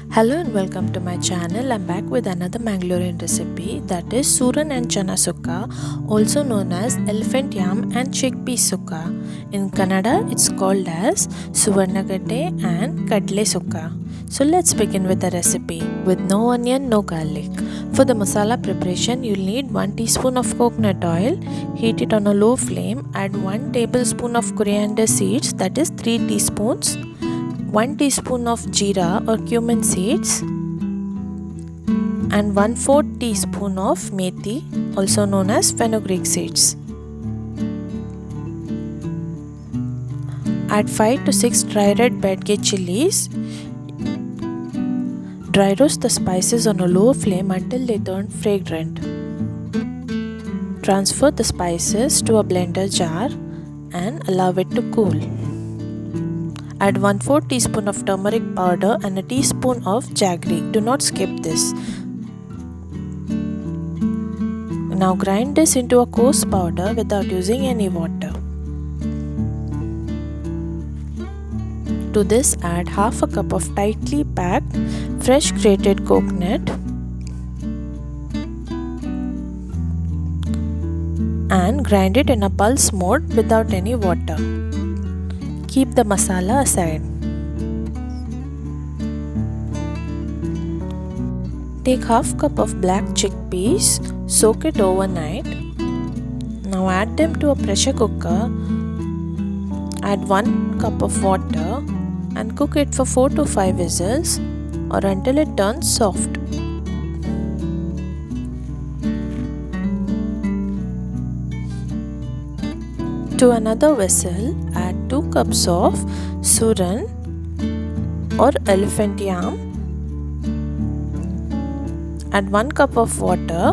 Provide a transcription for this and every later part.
Hello and welcome to my channel. I'm back with another Mangalorean recipe, that is Suran Chana Sukka, also known as elephant yam and chickpeas sukka. In Kannada, it's called as Suvarna Gadde Kadale Sukka. So let's begin with the recipe with no onion, no garlic. For the masala preparation, you'll need 1 teaspoon of coconut oil. Heat it on a low flame. Add 1 tablespoon of coriander seeds, that is 3 teaspoons. 1 teaspoon of jeera or cumin seeds and 1/4 teaspoon of methi, also known as fenugreek seeds. Add 5 to 6 dry red bedge chilies. Dry roast the spices on a low flame until they turn fragrant. Transfer the spices to a blender jar and allow it to cool. Add 1/4 teaspoon of turmeric powder and a teaspoon of jaggery. Do not skip this. Now grind this into a coarse powder without using any water. To this add half a cup of tightly packed fresh grated coconut and grind it in a pulse mode without any water. Keep the masala aside. Take half cup of black chickpeas, soak it overnight. Now add them to a pressure cooker. Add 1 cup of water and cook it for 4 to 5 whistles or until it turns soft. To another vessel, add 2 cups of suran or elephant yam. Add 1 cup of water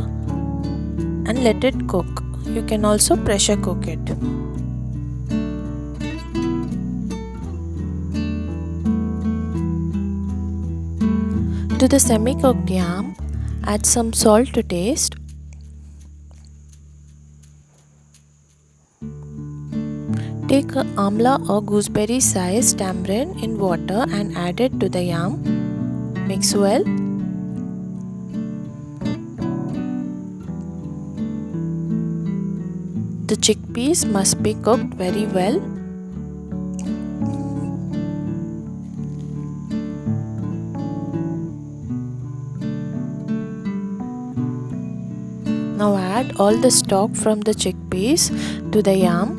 and let it cook. You can also pressure cook it. To the semi-cooked yam, add some salt to taste. Take a amla or gooseberry sized tamarind in water and add it to the yam. Mix well. The chickpeas must be cooked very well. Now add all the stock from the chickpeas to the yam.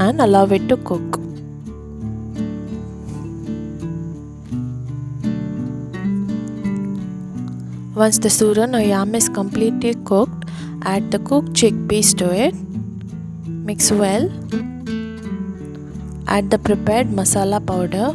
And allow it to cook. Once the suran or yam is completely cooked, add the cooked chickpeas to it. Mix well. Add the prepared masala powder.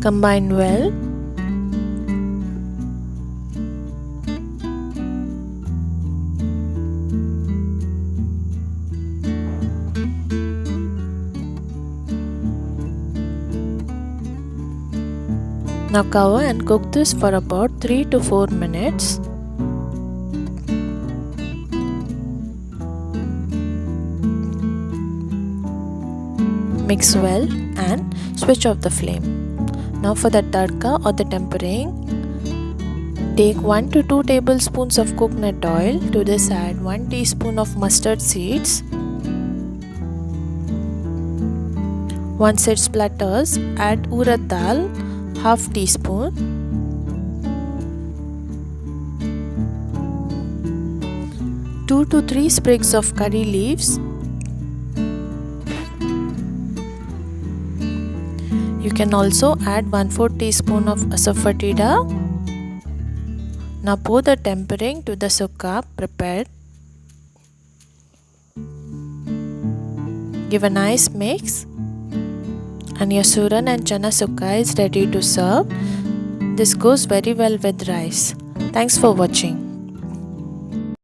Combine well. Now cover and cook this for about 3 to 4 minutes. Mix well and switch off the flame. Now for the tadka or the tempering, take 1 to 2 tablespoons of coconut oil. To this add 1 teaspoon of mustard seeds. Once it splatters, add urad dal, half teaspoon. Two to 3 sprigs of curry leaves. You can also add 1/4 teaspoon of asafoetida. Now pour the tempering to the sukka prepared. Give a nice mix and your Suran and Chana Sukka is ready to serve. This goes very well with rice. Thanks for watching.